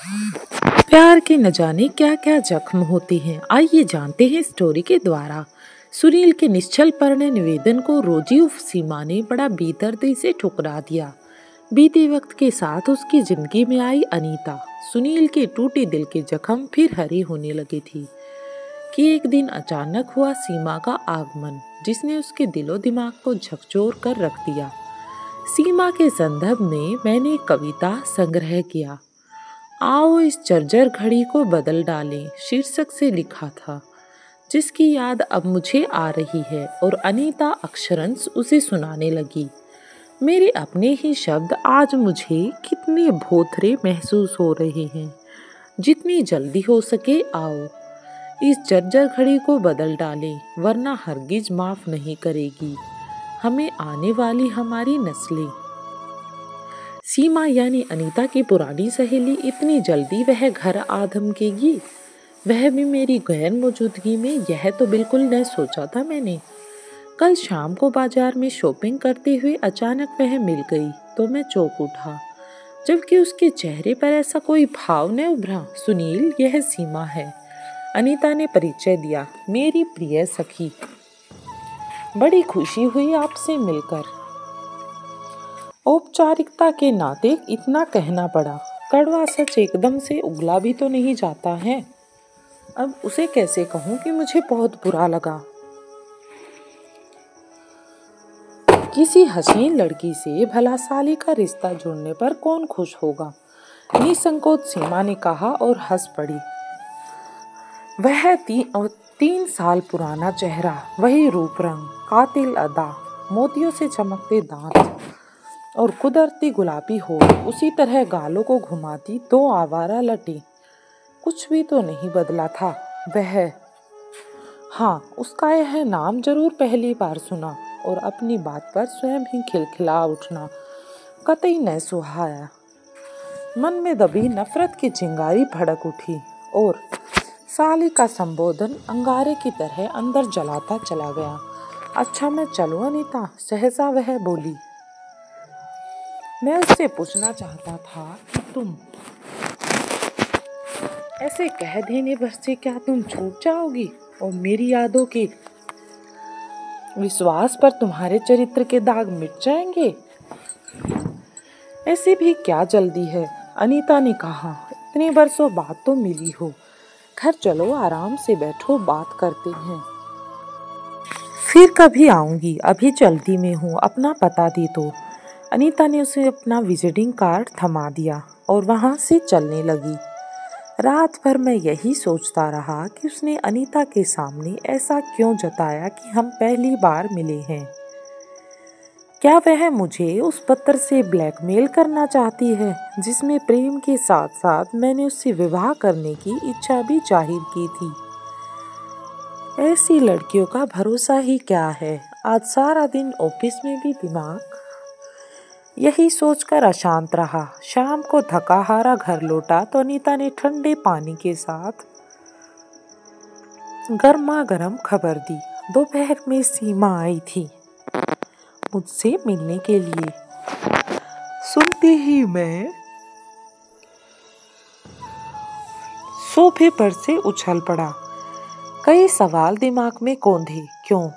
प्यार के न जाने क्या क्या जख्म होते हैं। आइए जानते हैं स्टोरी के द्वारा। सुनील के निश्चल प्रणय निवेदन को रोजी उर्फ सीमा ने बड़ा बेदर्दी से ठुकरा दिया। बीते वक्त के साथ उसकी जिंदगी में आई अनीता सुनील के टूटे दिल के जख्म फिर हरे होने लगे थी कि एक दिन अचानक हुआ सीमा का आगमन, जिसने उसके दिलो दिमाग को झकझोर कर रख दिया। सीमा के संदर्भ में मैंने एक कविता संग्रह किया, आओ इस जर्जर घड़ी को बदल डालें शीर्षक से लिखा था, जिसकी याद अब मुझे आ रही है और अनीता अक्षरंश उसे सुनाने लगी। मेरे अपने ही शब्द आज मुझे कितने भोथरे महसूस हो रहे हैं। जितनी जल्दी हो सके आओ इस जर्जर घड़ी को बदल डालें, वरना हरगिज माफ नहीं करेगी हमें आने वाली हमारी नस्लें। सीमा यानी अनीता की पुरानी सहेली इतनी जल्दी वह घर आ धमकेगी, वह भी मेरी गैर मौजूदगी में, यह तो बिल्कुल न सोचा था मैंने। कल शाम को बाजार में शॉपिंग करते हुए अचानक वह मिल गई तो मैं चौंक उठा, जबकि उसके चेहरे पर ऐसा कोई भाव न उभरा। सुनील, यह सीमा है, अनीता ने परिचय दिया। मेरी प्रिय सखी, बड़ी खुशी हुई आपसे मिलकर। औपचारिकता के नाते इतना कहना पड़ा, कड़वा सच एकदम से उगला भी तो नहीं जाता है। अब उसे कैसे कहूँ कि मुझे बहुत बुरा लगा। किसी हसीन लड़की से भला साली का रिश्ता जोड़ने पर कौन खुश होगा, निसंकोच सीमा ने कहा और हंस पड़ी। वह 3 साल पुराना चेहरा, वही रूप रंग, कातिल अदा, मोतियों से चमकते दांत और कुदरती गुलाबी होठ, उसी तरह गालों को घुमाती 2 आवारा लटी। कुछ भी तो नहीं बदला था वह। हाँ, उसका यह नाम जरूर पहली बार सुना और अपनी बात पर स्वयं ही खिलखिला उठना कतई न सुहाया। मन में दबी नफरत की चिंगारी भड़क उठी और साली का संबोधन अंगारे की तरह अंदर जलाता चला गया। अच्छा मैं चलूं अनीता, सहसा वह बोली। मैं उससे पूछना चाहता था कि तुम ऐसे कह देने भर से क्या तुम छूट जाओगी और मेरी यादों के विश्वास पर तुम्हारे चरित्र के दाग मिट जाएंगे? ऐसे भी क्या जल्दी है, अनीता ने कहा। इतने बरसों बाद तो मिली हो, घर चलो, आराम से बैठो, बात करते हैं। फिर कभी आऊंगी, अभी जल्दी में हूँ, अपना पता दे दो। अनीता ने उसे अपना विजिटिंग कार्ड थमा दिया और वहां से चलने लगी। रात भर मैं यही सोचता रहा कि उसने अनीता के सामने ऐसा क्यों जताया कि हम पहली बार मिले हैं। क्या वह मुझे उस पत्र से ब्लैकमेल करना चाहती है, जिसमें प्रेम के साथ साथ मैंने उससे विवाह करने की इच्छा भी जाहिर की थी। ऐसी लड़कियों का भरोसा ही क्या है। आज सारा दिन ऑफिस में भी दिमाग यही सोचकर अशांत रहा। शाम को थका हारा घर लौटा तो अनीता ने ठंडे पानी के साथ गर्मा गर्म खबर दी। दोपहर में सीमा आई थी मुझसे मिलने के लिए। सुनते ही मैं सोफे पर से उछल पड़ा, कई सवाल दिमाग में कौंधे। क्यों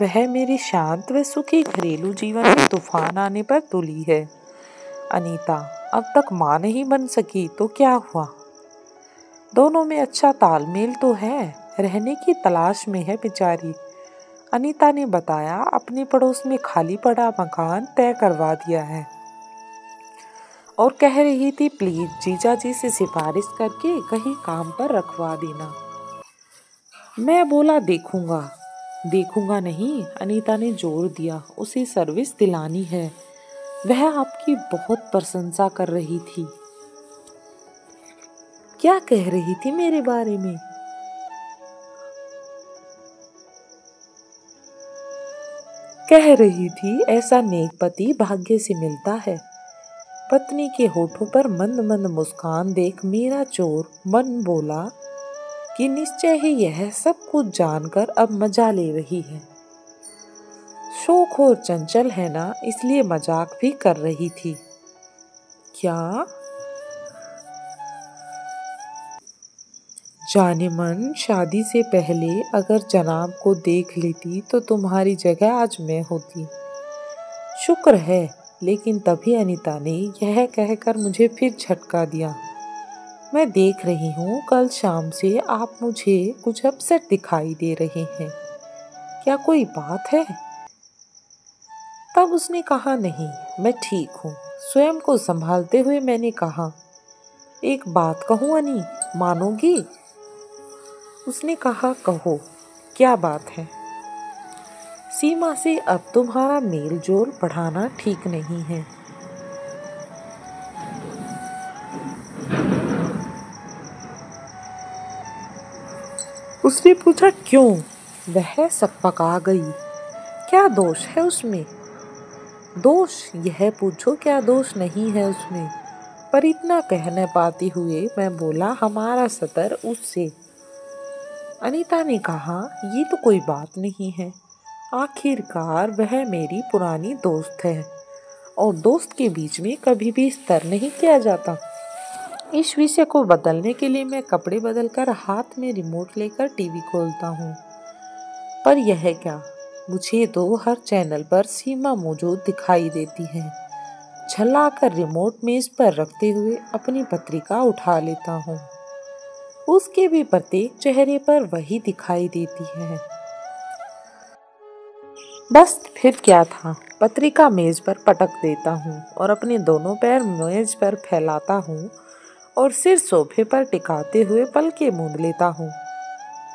वह मेरे शांत व सुखी घरेलू जीवन में तूफान आने पर तुली है? अनीता अब तक माँ नहीं बन सकी तो क्या हुआ? दोनों में अच्छा तालमेल तो है, रहने की तलाश में है बेचारी। अनीता ने बताया अपने पड़ोस में खाली पड़ा मकान तय करवा दिया है और कह रही थी प्लीज जीजा जी से सिफारिश करके कहीं काम पर रखवा देना। मैं बोला देखूंगा नहीं, अनीता ने जोर दिया, उसे सर्विस दिलानी है, वह आपकी बहुत प्रशंसा कर रही थी। क्या कह रही थी मेरे बारे में? कह रही थी ऐसा नेक पति भाग्य से मिलता है। पत्नी के होठों पर मंद मंद मुस्कान देख मेरा चोर मन बोला कि निश्चय ही यह सब कुछ जानकर अब मजा ले रही है। शौक और चंचल है ना, इसलिए मजाक भी कर रही थी। क्या? जाने मन, शादी से पहले अगर जनाब को देख लेती तो तुम्हारी जगह आज मैं होती। शुक्र है, लेकिन तभी अनीता ने यह कहकर मुझे फिर झटका दिया। मैं देख रही हूँ कल शाम से आप मुझे कुछ अपसेट दिखाई दे रहे हैं। क्या कोई बात है? तब उसने कहा, नहीं, मैं ठीक हूँ। स्वयं को संभालते हुए मैंने कहा, एक बात कहूँ अनी, मानोगी? उसने कहा, कहो, क्या बात है? सीमा से अब तुम्हारा मेल जोल बढ़ाना ठीक नहीं है। उसने पूछा, क्यों? वह सकपका गई। क्या दोष है उसमें? दोष यह पूछो क्या दोष नहीं है उसमें? पर इतना कह न पाती हुए मैं बोला, हमारा सतर उससे। अनीता ने कहा, ये तो कोई बात नहीं है। आखिरकार वह मेरी पुरानी दोस्त है और दोस्त के बीच में कभी भी स्तर नहीं किया जाता। इस विषय को बदलने के लिए मैं कपड़े बदलकर हाथ में रिमोट लेकर टीवी खोलता हूँ। पर यह क्या, मुझे तो हर चैनल पर सीमा मौजूद दिखाई देती है। झल्लाकर रिमोट मेज पर रखते हुए अपनी पत्रिका उठा लेता हूँ। उसके भी प्रत्येक चेहरे पर वही दिखाई देती है। बस फिर क्या था, पत्रिका मेज पर पटक देता हूँ और अपने दोनों पैर मेज पर फैलाता हूँ और सिर सोफे पर टिकाते हुए पलके मूंद लेता हूँ।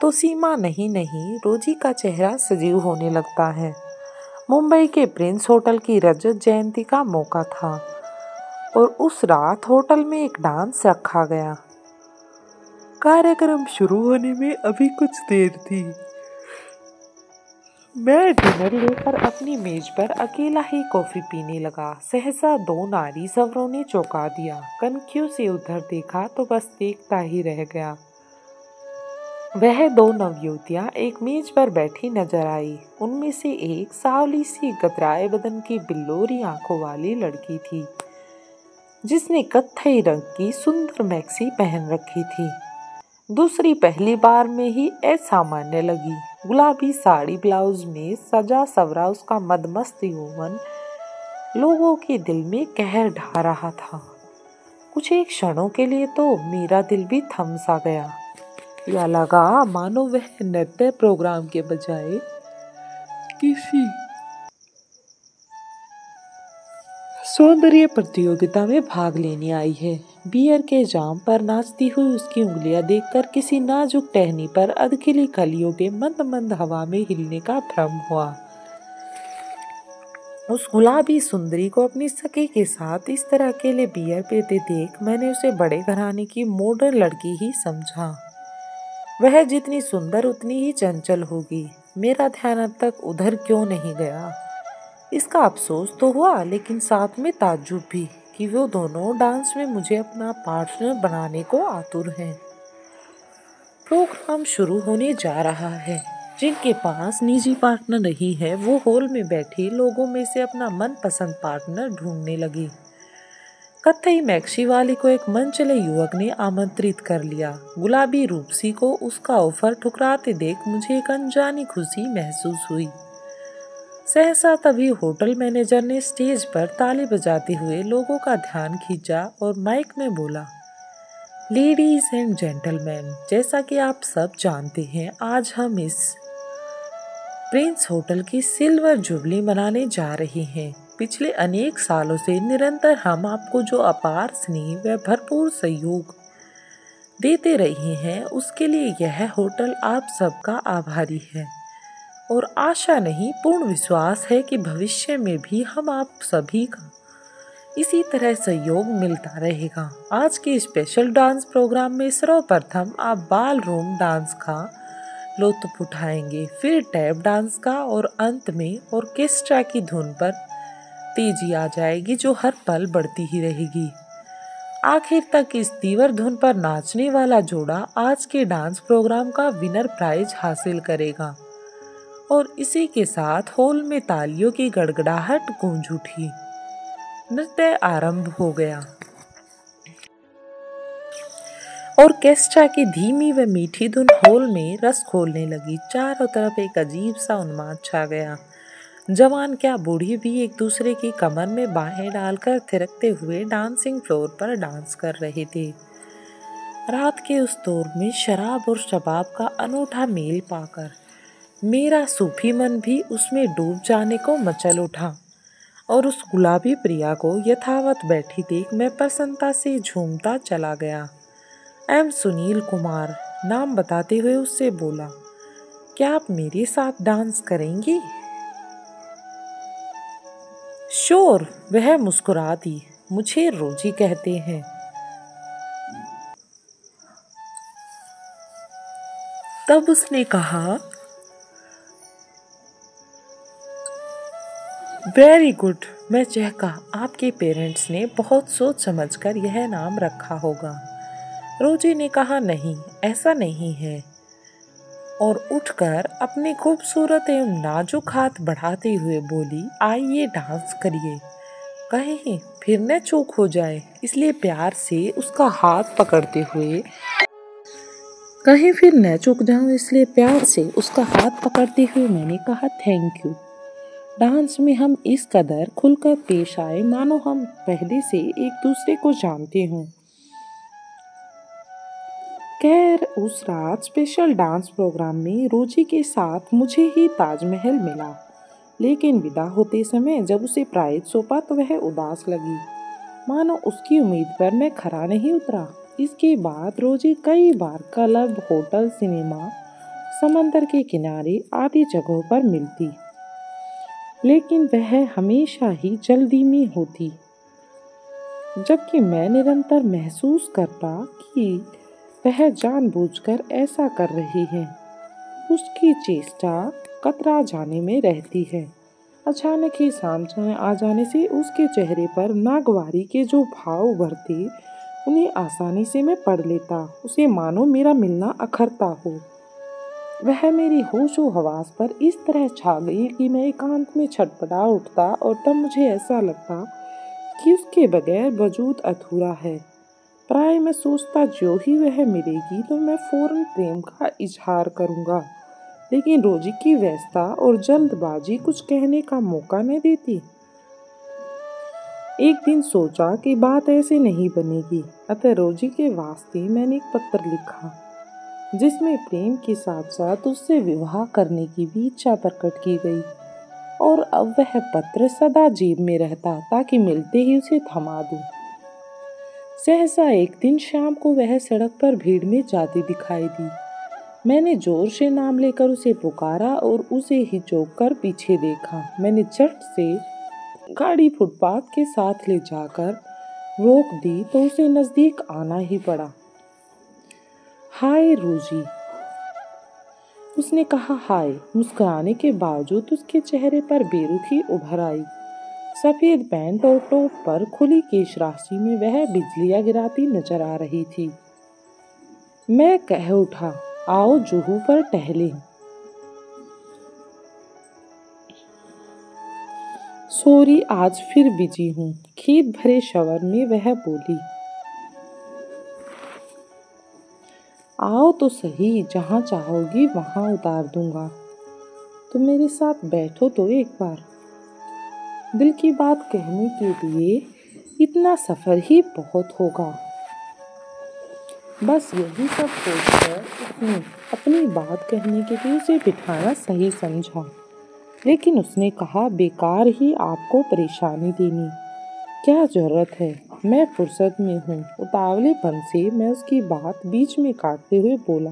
तो सीमा नहीं, रोजी का चेहरा सजीव होने लगता है। मुंबई के प्रिंस होटल की रजत जयंती का मौका था और उस रात होटल में एक डांस रखा गया। कार्यक्रम शुरू होने में अभी कुछ देर थी। मैं डिनर लेकर अपनी मेज पर अकेला ही कॉफी पीने लगा। सहसा दो नारी सवरों ने चौंका दिया। कनखियों से उधर देखा तो बस देखता ही रह गया। वह दो नवयुवतियां एक मेज पर बैठी नजर आई। उनमें से एक सावली सी गतराए बदन की बिल्लोरी आंखों वाली लड़की थी, जिसने कत्थई रंग की सुंदर मैक्सी पहन रखी थी। दूसरी पहली बार में ही असामान्य लगी। गुलाबी साड़ी ब्लाउज में सजा सवरा उसका मदमस्त यौवन लोगों के दिल में कहर ढा रहा था। कुछ एक क्षणों के लिए तो मेरा दिल भी थम सा गया। या लगा मानो वह नृत्य प्रोग्राम के बजाय किसी सौंदर्य प्रतियोगिता में भाग लेने आई है। बियर के जाम पर नाचती हुई उसकी उंगलियां देखकर किसी नाजुक टहनी पर अधखिली कलियों के मंद मंद हवा में हिलने का भ्रम हुआ। उस गुलाबी सुंदरी को अपनी सखी के साथ इस तरह अकेले बियर पीते देख मैंने उसे बड़े घराने की मॉडर्न लड़की ही समझा। वह जितनी सुंदर उतनी ही चंचल होगी। मेरा ध्यान अब तक उधर क्यों नहीं गया, इसका अफसोस तो हुआ, लेकिन साथ में ताज्जुब भी कि वो दोनों डांस में मुझे अपना पार्टनर बनाने को आतुर हैं। प्रोग्राम शुरू होने जा रहा है। जिनके पास निजी पार्टनर नहीं है वो हॉल में बैठे लोगों में से अपना मनपसंद पार्टनर ढूंढने लगी। कत्थई मैक्सी वाली को एक मनचले युवक ने आमंत्रित कर लिया। गुलाबी रूपसी को उसका ऑफर ठुकराते देख मुझे एक अनजानी खुशी महसूस हुई। सहसा तभी होटल मैनेजर ने स्टेज पर ताली बजाते हुए लोगों का ध्यान खींचा और माइक में बोला, लेडीज एंड जेंटलमैन, जैसा कि आप सब जानते हैं, आज हम इस प्रिंस होटल की सिल्वर जुबली मनाने जा रहे हैं। पिछले अनेक सालों से निरंतर हम आपको जो अपार स्नेह व भरपूर सहयोग देते रहे हैं, उसके लिए यह होटल आप सबका आभारी है और आशा नहीं पूर्ण विश्वास है कि भविष्य में भी हम आप सभी का इसी तरह सहयोग मिलता रहेगा। आज के स्पेशल डांस प्रोग्राम में सर्वप्रथम आप बाल रूम डांस का लुत्फ उठाएंगे, फिर टैप डांस का और अंत में ऑर्केस्ट्रा की धुन पर तेजी आ जाएगी जो हर पल बढ़ती ही रहेगी। आखिर तक इस तीव्र धुन पर नाचने वाला जोड़ा आज के डांस प्रोग्राम का विनर प्राइज हासिल करेगा। और इसी के साथ हॉल में तालियों की गड़गड़ाहट गूंज उठी। नृत्य आरंभ हो गया। ऑर्केस्ट्रा की धीमी व मीठी धुन हॉल में रस खोलने लगी। चारों तरफ एक अजीब सा उन्माद छा गया। जवान क्या बूढ़ी भी एक दूसरे की कमर में बाहें डालकर थिरकते हुए डांसिंग फ्लोर पर डांस कर रहे थे। रात के उस दौर में शराब और शबाब का अनूठा मेल पाकर मेरा सूफी मन भी उसमें डूब जाने को मचल उठा और उस गुलाबी प्रिया को यथावत बैठी देख मैं प्रसन्नता से झूमता चला गया। एम सुनील कुमार नाम बताते हुए उससे बोला, क्या आप मेरे साथ डांस करेंगी? श्योर, वह मुस्कुरा दी। मुझे रोजी कहते हैं। तब उसने कहा, वेरी गुड। मैं चहका, आपके पेरेंट्स ने बहुत सोच समझकर यह नाम रखा होगा। रोजी ने कहा, नहीं, ऐसा नहीं है, और उठकर अपने खूबसूरत एवं नाजुक हाथ बढ़ाते हुए बोली, आइए डांस करिए। कहीं फिर न चूक हो जाए, इसलिए प्यार से उसका हाथ पकड़ते हुए मैंने कहा, थैंक यू। डांस में हम इस कदर खुलकर पेश आए मानो हम पहले से एक दूसरे को जानते हों। खैर, उस रात स्पेशल डांस प्रोग्राम में रोजी के साथ मुझे ही ताजमहल मिला, लेकिन विदा होते समय जब उसे प्राइज सौंपा तो वह उदास लगी, मानो उसकी उम्मीद पर मैं खरा नहीं उतरा। इसके बाद रोजी कई बार क्लब, होटल, सिनेमा, समंदर के किनारे आदि जगहों पर मिलती, लेकिन वह हमेशा ही जल्दी में होती, जबकि मैं निरंतर महसूस करता कि वह जानबूझकर ऐसा कर रही है। उसकी चेष्टा कतरा जाने में रहती है। अचानक ही सामने आ जाने से उसके चेहरे पर नागवारी के जो भाव उभरते, उन्हें आसानी से मैं पढ़ लेता। उसे मानो मेरा मिलना अखरता हो। वह मेरी होशो हवास पर इस तरह छा गई कि मैं एकांत में छटपटा उठता और तब मुझे ऐसा लगता कि उसके बगैर वजूद अधूरा है। प्राय मैं सोचता, जो ही वह मिलेगी तो मैं फौरन प्रेम का इजहार करूंगा, लेकिन रोजी की व्यस्तता और जल्दबाजी कुछ कहने का मौका न देती। एक दिन सोचा कि बात ऐसे नहीं बनेगी, अतः रोजी के वास्ते मैंने एक पत्र लिखा, जिसमें प्रेम के साथ साथ उससे विवाह करने की भी इच्छा प्रकट की गई। और अब वह पत्र सदा जेब में रहता ताकि मिलते ही उसे थमा दूं। सहसा एक दिन शाम को वह सड़क पर भीड़ में जाती दिखाई दी। मैंने जोर से नाम लेकर उसे पुकारा और उसे हिचक कर पीछे देखा। मैंने झट से गाड़ी फुटपाथ के साथ ले जाकर रोक दी तो उसे नजदीक आना ही पड़ा। हाय रोजी, उसने कहा। हाय। मुस्कुराने के बावजूद उसके चेहरे पर बेरुखी उभर आई। सफेद पैंट और टॉप पर खुली केश राशि में वह बिजलियां गिराती नजर आ रही थी। मैं कह उठा, आओ जुहू पर टहलें। सॉरी, आज फिर बिजी हूँ। खेत भरे शवर में वह बोली। आओ तो सही, जहाँ चाहोगी वहाँ उतार दूंगा। तुम मेरे साथ बैठो तो एक बार। दिल की बात कहने के लिए इतना सफर ही बहुत होगा। बस यही सब सोचकर उसने अपनी बात कहने के लिए उसे बिठाना सही समझा, लेकिन उसने कहा, बेकार ही आपको परेशानी देनी, क्या जरूरत है, मैं फुर्सत में हूँ। उतावलेपन से मैं उसकी बात बीच में काटते हुए बोला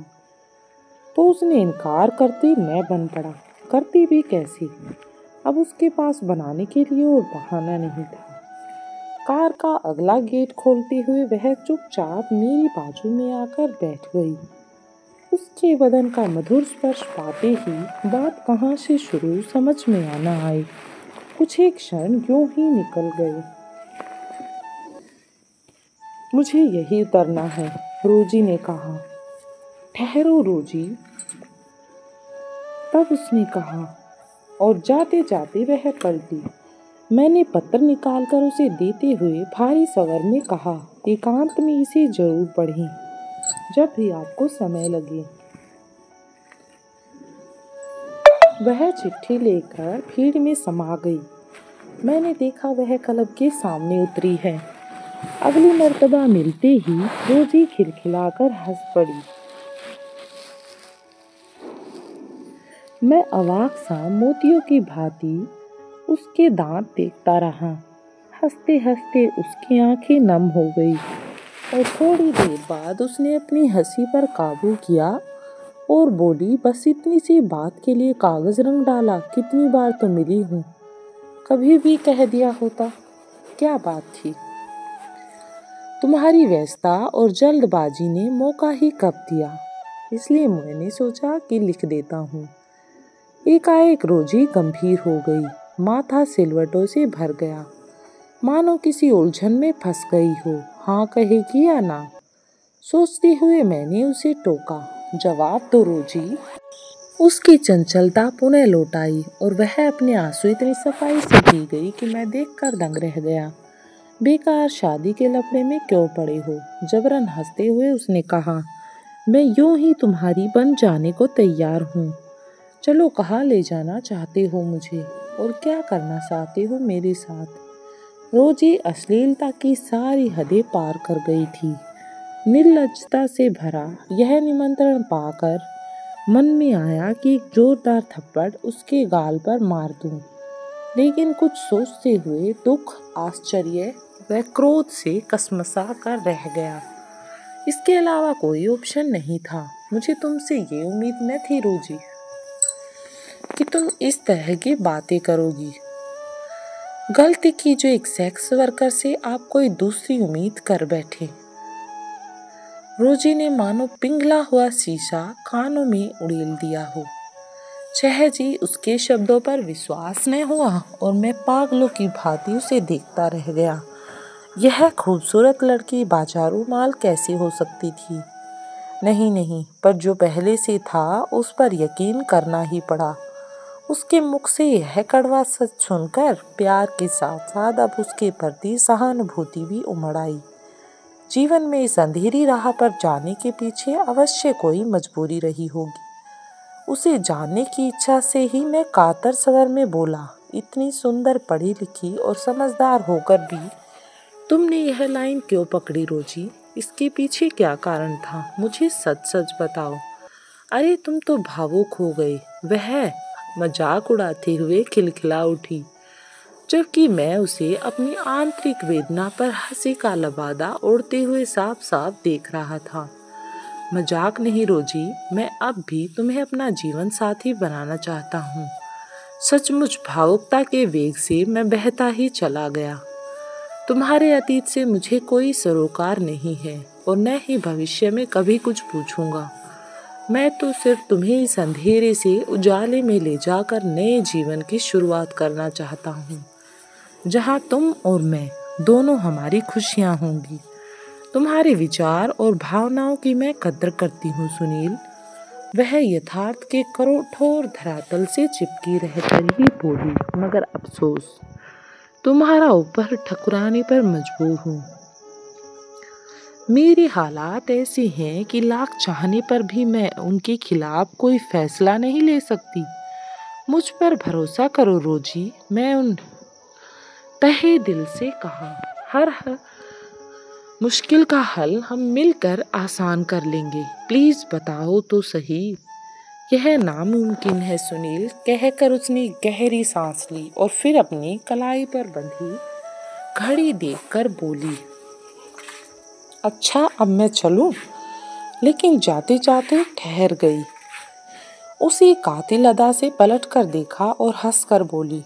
तो उसने इनकार करते मैं बन पड़ा। करती भी कैसे, अब उसके पास बनाने के लिए और बहाना नहीं था। कार का अगला गेट खोलते हुए वह चुपचाप मेरी बाजू में आकर बैठ गई। उसके बदन का मधुर स्पर्श पाते ही बात कहाँ से शुरू समझ में आना आई। कुछ एक क्षण यूं ही निकल गए। मुझे यही उतरना है, रोजी ने कहा। ठहरो रोजी, तब उसने कहा, और जाते जाते वह पलटी। मैंने पत्र निकालकर उसे देते हुए भारी स्वर में कहा, एकांत में इसे जरूर पढ़ें। जब भी आपको समय लगे। वह चिट्ठी लेकर भीड़ में समा गई। मैंने देखा वह क्लब के सामने उतरी है। अगली मर्तबा मिलते ही रोजी खिलखिलाकर हंस पड़ी। मैं अवाक सा मोतियों की भांति उसके दांत देखता रहा। हंसते हंसते उसकी आंखें नम हो गई और थोड़ी देर बाद उसने अपनी हंसी पर काबू किया और बोली, बस इतनी सी बात के लिए कागज रंग डाला। कितनी बार तो मिली हूँ, कभी भी कह दिया होता। क्या बात थी? तुम्हारी व्यस्तता और जल्दबाजी ने मौका ही कब दिया, इसलिए मैंने सोचा कि लिख देता हूँ। एकाएक रोजी गंभीर हो गई। माथा सिलवटों से भर गया, मानो किसी उलझन में फंस गई हो। हाँ कहेगी या ना, सोचते हुए मैंने उसे टोका। जवाब दो रोजी। उसकी चंचलता पुनः लौट आई और वह अपने आंसू इतनी सफाई से पी गई कि मैं देखकर दंग रह गया। बेकार शादी के लफड़े में क्यों पड़े हो? जबरन हंसते हुए उसने कहा, मैं यूं ही तुम्हारी बन जाने को तैयार हूँ। चलो, कहाँ ले जाना चाहते हो मुझे और क्या करना चाहते हो मेरे साथ? रोजी अश्लीलता की सारी हदें पार कर गई थी। निर्लज्जता से भरा यह निमंत्रण पाकर मन में आया कि एक जोरदार थप्पड़ उसके गाल पर मार दूं, लेकिन कुछ सोचते हुए दुख, आश्चर्य व क्रोध से कसमसा कर रह गया। इसके अलावा कोई ऑप्शन नहीं था। मुझे तुमसे ये उम्मीद न थी रोजी कि तुम इस तरह की बातें करोगी। गलती की जो एक सेक्स वर्कर से आप कोई दूसरी उम्मीद कर बैठे। रोजी ने मानो पिघला हुआ शीशा कानों में उड़ेल दिया हो। जी उसके शब्दों पर विश्वास न हुआ और मैं पागलों की भांति उसे देखता रह गया। यह खूबसूरत लड़की बाजारू माल कैसे हो सकती थी? नहीं, पर जो पहले से था उस पर यकीन करना ही पड़ा। उसके मुख से यह कड़वा सच सुनकर प्यार के साथ साथ अब उसके प्रति सहानुभूति भी उमड़ आई। जीवन में इस अंधेरी राह पर जाने के पीछे अवश्य कोई मजबूरी रही होगी। उसे जानने की इच्छा से ही मैं कातर स्वर में बोला, इतनी सुंदर, पढ़ी लिखी और समझदार होकर भी तुमने यह लाइन क्यों पकड़ी रोजी? इसके पीछे क्या कारण था? मुझे सच सच बताओ। अरे तुम तो भावुक हो गए। वह मजाक उड़ाते हुए खिलखिला उठी, जबकि मैं उसे अपनी आंतरिक वेदना पर हंसी का लबादा उड़ते हुए साफ साफ देख रहा था। मजाक नहीं रोजी, मैं अब भी तुम्हें अपना जीवन साथी बनाना चाहता हूँ। सचमुच भावुकता के वेग से मैं बहता ही चला गया। तुम्हारे अतीत से मुझे कोई सरोकार नहीं है और न ही भविष्य में कभी कुछ पूछूंगा। मैं तो सिर्फ तुम्हें इस अंधेरे से उजाले में ले जाकर नए जीवन की शुरुआत करना चाहता हूँ, जहाँ तुम और मैं दोनों हमारी खुशियाँ होंगी। तुम्हारे विचार और भावनाओं की मैं कद्र करती हूँ सुनील। वह यथार्थ के कठोर धरातल से चिपकी रहकर ही बोली, मगर अफसोस तुम्हारा ऊपर ठकुराने पर मजबूर हूँ। मेरी हालात ऐसी हैं कि लाख चाहने पर भी मैं उनके खिलाफ कोई फैसला नहीं ले सकती। मुझ पर भरोसा करो रोजी, मैं उन तहे दिल से कहा, हर मुश्किल का हल हम मिलकर आसान कर लेंगे। प्लीज बताओ तो सही। यह नामुमकिन है सुनील, कहकर उसने गहरी सांस ली और फिर अपनी कलाई पर बंधी घड़ी देखकर बोली, अच्छा अब मैं चलूं? लेकिन जाते जाते ठहर गई। उसी कातिल अदा से पलट कर देखा और हंसकर बोली,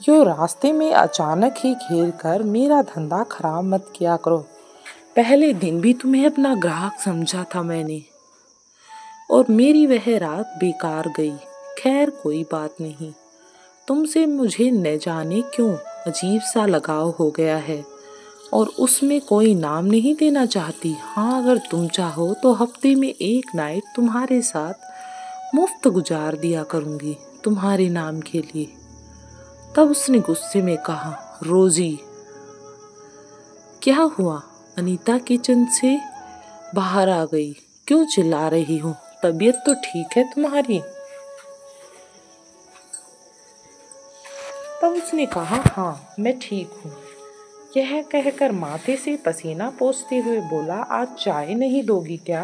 यो रास्ते में अचानक ही घेर कर मेरा धंधा खराब मत किया करो। पहले दिन भी तुम्हें अपना ग्राहक समझा था मैंने, और मेरी वह रात बेकार गई। खैर कोई बात नहीं, तुमसे मुझे न जाने क्यों अजीब सा लगाव हो गया है और उसमें कोई नाम नहीं देना चाहती। हाँ, अगर तुम चाहो तो हफ्ते में एक नाइट तुम्हारे साथ मुफ्त गुजार दिया करूँगी तुम्हारे नाम के लिए। तब उसने गुस्से में कहा, रोजी क्या हुआ? अनीता किचन से बाहर आ गई। क्यों चिल्ला रही हो? तबीयत तो ठीक है तुम्हारी? तब उसने कहा, हाँ मैं ठीक हूँ। यह कहकर माथे से पसीना पोंछते हुए बोला, आज चाय नहीं दोगी क्या?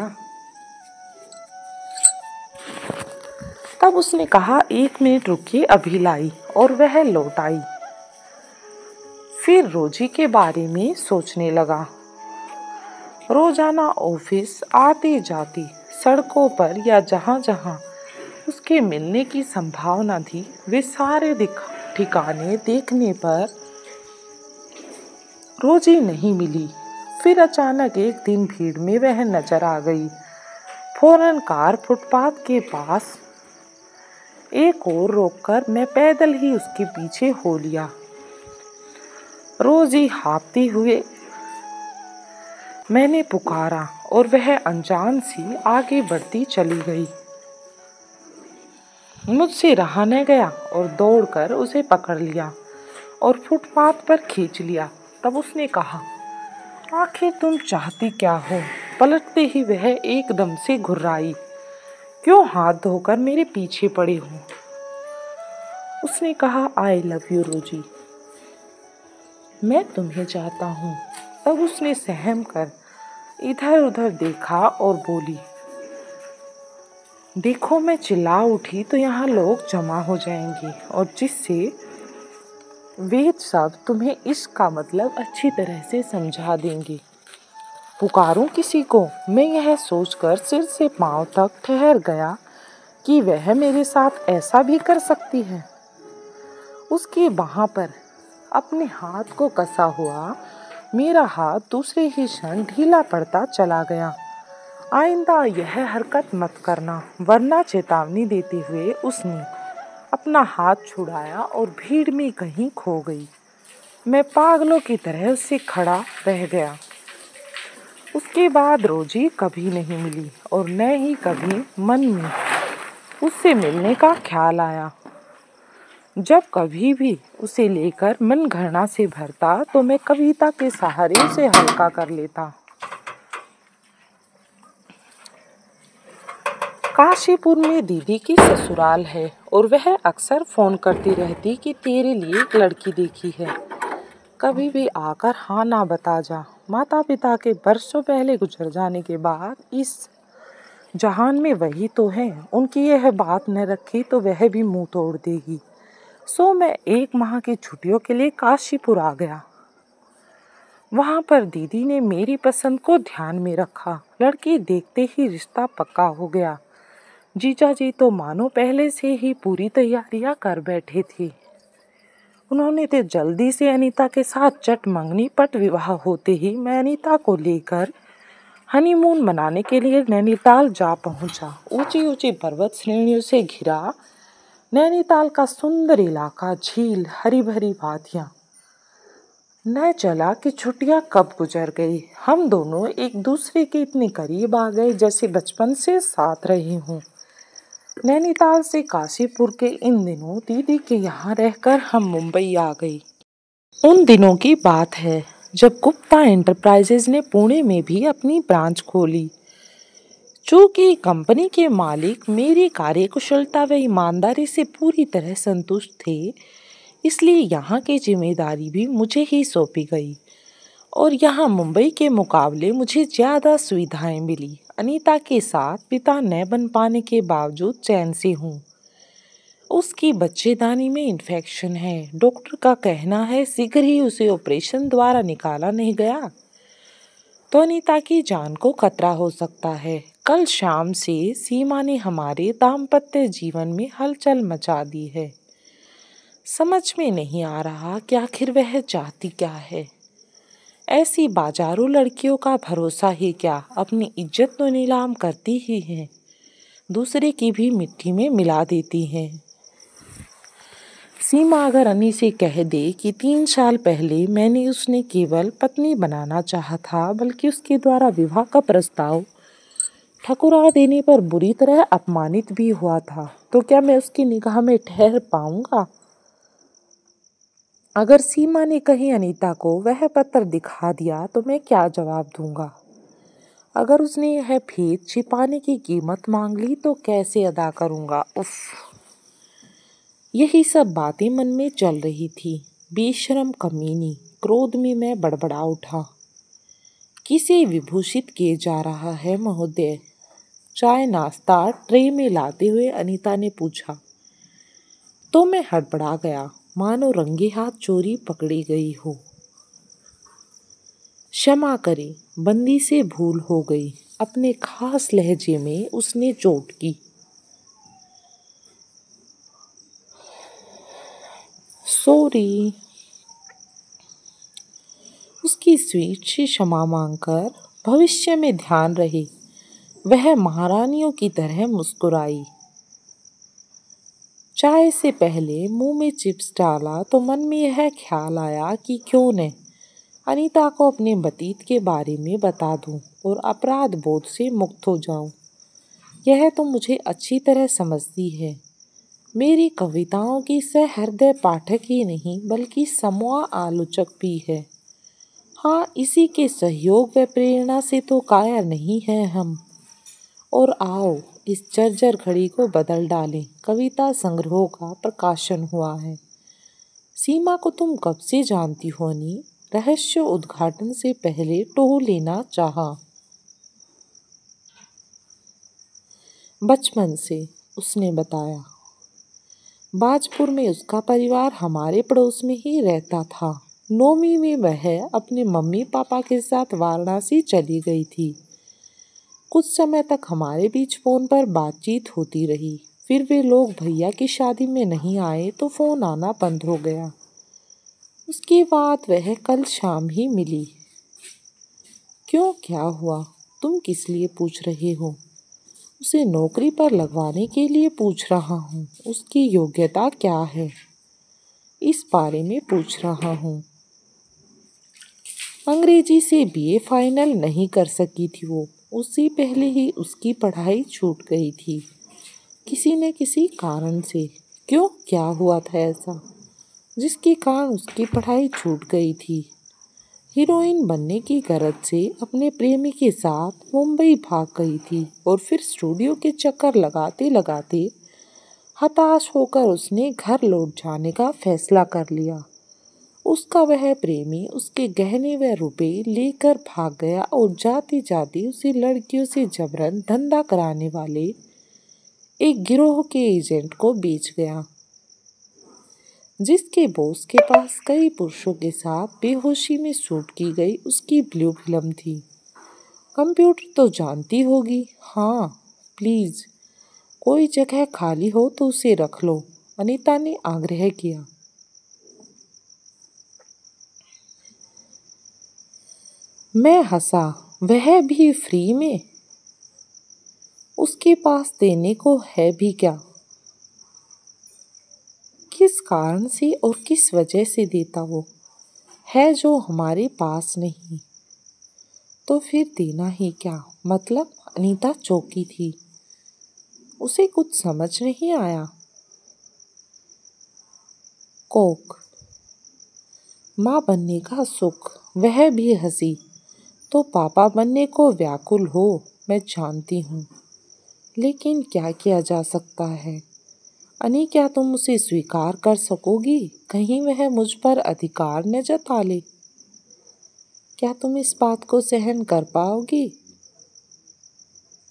तब उसने कहा, 1 मिनट रुकिए, अभी लाई। और वह लौट आई। फिर रोजी के बारे में सोचने लगा। रोजाना ऑफिस आती जाती सड़कों पर या जहाँ जहाँ उसके मिलने की संभावना थी, वे सारे ठिकाने देखने पर रोजी नहीं मिली। फिर अचानक एक दिन भीड़ में वह नजर आ गई। फौरन कार फुटपाथ के पास एक और रोककर मैं पैदल ही उसके पीछे हो लिया। रोजी हाँफते हुए मैंने पुकारा और वह अनजान सी आगे बढ़ती चली गई। मुझसे रहा न गया और दौड़कर उसे पकड़ लिया और फुटपाथ पर खींच लिया। तब उसने कहा, आखिर तुम चाहती क्या हो? पलटते ही वह एकदम से घुर्राई। क्यों हाथ धोकर मेरे पीछे पड़े हो? उसने कहा, आई लव यू रोजी, मैं तुम्हें चाहता हूँ। तब उसने सहम कर इधर उधर देखा और बोली, देखो मैं चिल्ला उठी तो यहाँ लोग जमा हो जाएंगे और जिससे वे सब तुम्हें इसका मतलब अच्छी तरह से समझा देंगे। पुकारूं किसी को? मैं यह सोचकर सिर से पांव तक ठहर गया कि वह मेरे साथ ऐसा भी कर सकती है। उसके बाह पर अपने हाथ को कसा हुआ मेरा हाथ दूसरे ही क्षण ढीला पड़ता चला गया। आइंदा यह हरकत मत करना, वरना चेतावनी देते हुए उसने अपना हाथ छुड़ाया और भीड़ में कहीं खो गई। मैं पागलों की तरह उससे खड़ा रह गया। उसके बाद रोजी कभी नहीं मिली और न ही कभी मन में उससे मिलने का ख्याल आया। जब कभी भी उसे लेकर मन घृणा से भरता तो मैं कविता के सहारे उसे हल्का कर लेता। काशीपुर में दीदी की ससुराल है और वह अक्सर फोन करती रहती कि तेरे लिए एक लड़की देखी है, कभी भी आकर हाँ ना बता जा। माता पिता के बरसों पहले गुजर जाने के बाद इस जहान में वही तो है। उनकी यह बात न रखी तो वह भी मुंह तोड़ देगी। सो मैं 1 माह की छुट्टियों के लिए काशीपुर आ गया। वहाँ पर दीदी ने मेरी पसंद को ध्यान में रखा। लड़की देखते ही रिश्ता पक्का हो गया। जीजा जी तो मानो पहले से ही पूरी तैयारियां कर बैठे थे। उन्होंने तो जल्दी से अनीता के साथ चट मंगनी पट विवाह होते ही मैं अनीता को लेकर हनीमून मनाने के लिए नैनीताल जा पहुंचा। ऊंची ऊंची पर्वत श्रेणियों से घिरा नैनीताल का सुंदर इलाका, झील, हरी भरी वादियां। न चला कि छुट्टियां कब गुजर गई। हम दोनों एक दूसरे के इतने करीब आ गए जैसे बचपन से साथ रहे हों। नैनीताल से काशीपुर के इन दिनों दीदी के यहाँ रहकर हम मुंबई आ गई। उन दिनों की बात है जब गुप्ता एंटरप्राइजेज ने पुणे में भी अपनी ब्रांच खोली। चूंकि कंपनी के मालिक मेरी कार्यकुशलता व ईमानदारी से पूरी तरह संतुष्ट थे, इसलिए यहाँ की जिम्मेदारी भी मुझे ही सौंपी गई और यहाँ मुंबई के मुकाबले मुझे ज़्यादा सुविधाएं मिली। अनीता के साथ पिता न बन पाने के बावजूद चैन से हूँ। उसकी बच्चेदानी में इन्फेक्शन है। डॉक्टर का कहना है शीघ्र ही उसे ऑपरेशन द्वारा निकाला नहीं गया तो अनीता की जान को खतरा हो सकता है। कल शाम से सीमा ने हमारे दाम्पत्य जीवन में हलचल मचा दी है। समझ में नहीं आ रहा कि आखिर वह चाहती क्या है। ऐसी बाजारू लड़कियों का भरोसा ही क्या, अपनी इज्जत तो नीलाम करती ही हैं, दूसरे की भी मिट्टी में मिला देती हैं। सीमा अगर अनी से कह दे कि 3 साल पहले मैंने उसने केवल पत्नी बनाना चाहा था, बल्कि उसके द्वारा विवाह का प्रस्ताव ठकुरा देने पर बुरी तरह अपमानित भी हुआ था, तो क्या मैं उसकी निगाह में ठहर पाऊंगा? अगर सीमा ने कहीं अनीता को वह पत्र दिखा दिया तो मैं क्या जवाब दूंगा? अगर उसने यह भेद छिपाने की कीमत मांग ली तो कैसे अदा करूंगा। उफ। यही सब बातें मन में चल रही थी। बेशरम कमीनी, क्रोध में मैं बड़बड़ा उठा। किसे विभूषित किए जा रहा है महोदय? चाय नाश्ता ट्रे में लाते हुए अनीता ने पूछा। तो मैं हड़बड़ा गया, मानो रंगे हाथ चोरी पकड़ी गई हो। क्षमा करें, बंदी से भूल हो गई, अपने खास लहजे में उसने चोट की। सॉरी। उसकी स्वीट से क्षमा मांगकर भविष्य में ध्यान रहे, वह महारानियों की तरह मुस्कुराई। चाय से पहले मुंह में चिप्स डाला तो मन में यह ख्याल आया कि क्यों न अनीता को अपने बतीत के बारे में बता दूं और अपराध बोध से मुक्त हो जाऊं। यह तो मुझे अच्छी तरह समझती है। मेरी कविताओं की सहृदय पाठक ही नहीं बल्कि समूह आलोचक भी है। हाँ, इसी के सहयोग व प्रेरणा से तो कायर नहीं हैं हम। और आओ इस जर्जर घड़ी को बदल डालें। कविता संग्रहों का प्रकाशन हुआ है। सीमा को तुम कब से जानती हो अनी? रहस्य उद्घाटन से पहले टोह लेना चाहा। बचपन से, उसने बताया। बाजपुर में उसका परिवार हमारे पड़ोस में ही रहता था। 9वीं में वह अपने मम्मी पापा के साथ वाराणसी चली गई थी। कुछ समय तक हमारे बीच फोन पर बातचीत होती रही। फिर वे लोग भैया की शादी में नहीं आए तो फोन आना बंद हो गया। उसके बाद वह कल शाम ही मिली। क्यों, क्या हुआ? तुम किस लिए पूछ रहे हो? उसे नौकरी पर लगवाने के लिए पूछ रहा हूँ। उसकी योग्यता क्या है, इस बारे में पूछ रहा हूँ। अंग्रेजी से बीए फाइनल नहीं कर सकी थी वो। उससे पहले ही उसकी पढ़ाई छूट गई थी किसी न किसी कारण से। क्यों, क्या हुआ था ऐसा जिसके कारण उसकी पढ़ाई छूट गई थी? हीरोइन बनने की गरज से अपने प्रेमी के साथ मुंबई भाग गई थी और फिर स्टूडियो के चक्कर लगाते लगाते हताश होकर उसने घर लौट जाने का फैसला कर लिया। उसका वह प्रेमी उसके गहने व रुपए लेकर भाग गया और जाते जाते उसे लड़कियों से जबरन धंधा कराने वाले एक गिरोह के एजेंट को बेच गया, जिसके बॉस के पास कई पुरुषों के साथ बेहोशी में शूट की गई उसकी ब्लू फिल्म थी। कंप्यूटर तो जानती होगी। हाँ, प्लीज कोई जगह खाली हो तो उसे रख लो, अनीता ने आग्रह किया। मैं हंसा। वह भी फ्री में? उसके पास देने को है भी क्या? किस कारण से और किस वजह से देता वो है जो हमारे पास नहीं? तो फिर देना ही क्या मतलब? अनीता चौंकी थी। उसे कुछ समझ नहीं आया। कोक, माँ बनने का सुख। वह भी हंसी। तो पापा बनने को व्याकुल हो, मैं जानती हूँ, लेकिन क्या किया जा सकता है? अनी, क्या तुम उसे स्वीकार कर सकोगी? कहीं वह मुझ पर अधिकार न जता ले। क्या तुम इस बात को सहन कर पाओगी?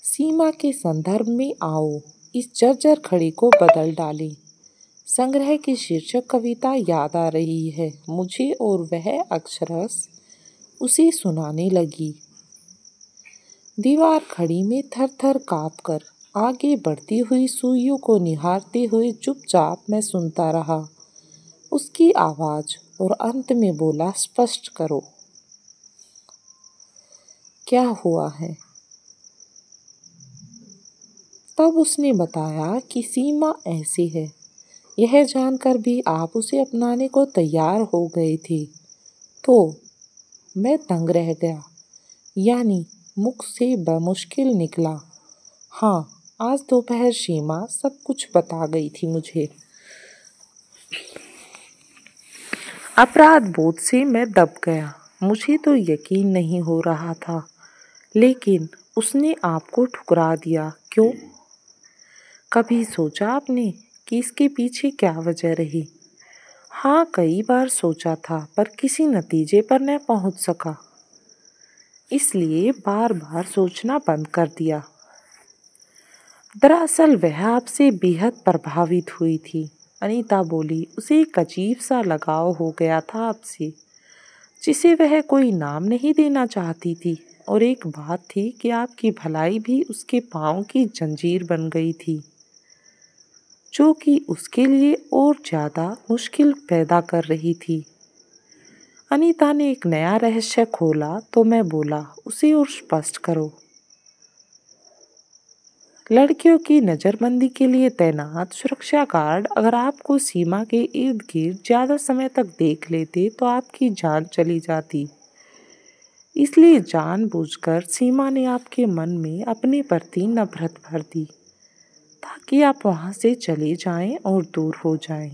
सीमा के संदर्भ में आओ इस जर्जर खड़ी को बदल डालें। संग्रह की शीर्षक कविता याद आ रही है मुझे और वह अक्षरश उसे सुनाने लगी। दीवार खड़ी में थर थर काँपकर आगे बढ़ती हुई सुइयों को निहारते हुए चुपचाप मैं सुनता रहा उसकी आवाज, और अंत में बोला, स्पष्ट करो, क्या हुआ है? तब उसने बताया कि सीमा ऐसी है। यह जानकर भी आप उसे अपनाने को तैयार हो गए थे। तो मैं दंग रह गया, यानी मुख से बमुश्किल निकला। हाँ, आज दोपहर सीमा सब कुछ बता गई थी मुझे। अपराध बोध से मैं दब गया। मुझे तो यकीन नहीं हो रहा था लेकिन उसने आपको ठुकरा दिया, क्यों? कभी सोचा आपने कि इसके पीछे क्या वजह रही? हाँ, कई बार सोचा था पर किसी नतीजे पर न पहुंच सका, इसलिए बार बार सोचना बंद कर दिया। दरअसल वह आपसे बेहद प्रभावित हुई थी, अनीता बोली। उसे एक अजीब सा लगाव हो गया था आपसे, जिसे वह कोई नाम नहीं देना चाहती थी। और एक बात थी कि आपकी भलाई भी उसके पाँव की जंजीर बन गई थी, जो कि उसके लिए और ज़्यादा मुश्किल पैदा कर रही थी। अनीता ने एक नया रहस्य खोला तो मैं बोला, उसे और स्पष्ट करो। लड़कियों की नज़रबंदी के लिए तैनात सुरक्षा गार्ड अगर आपको सीमा के इर्द गिर्द ज़्यादा समय तक देख लेते तो आपकी जान चली जाती। इसलिए जानबूझकर सीमा ने आपके मन में अपने प्रति नफरत भर दी, ताकि आप वहां से चले जाएं और दूर हो जाएं।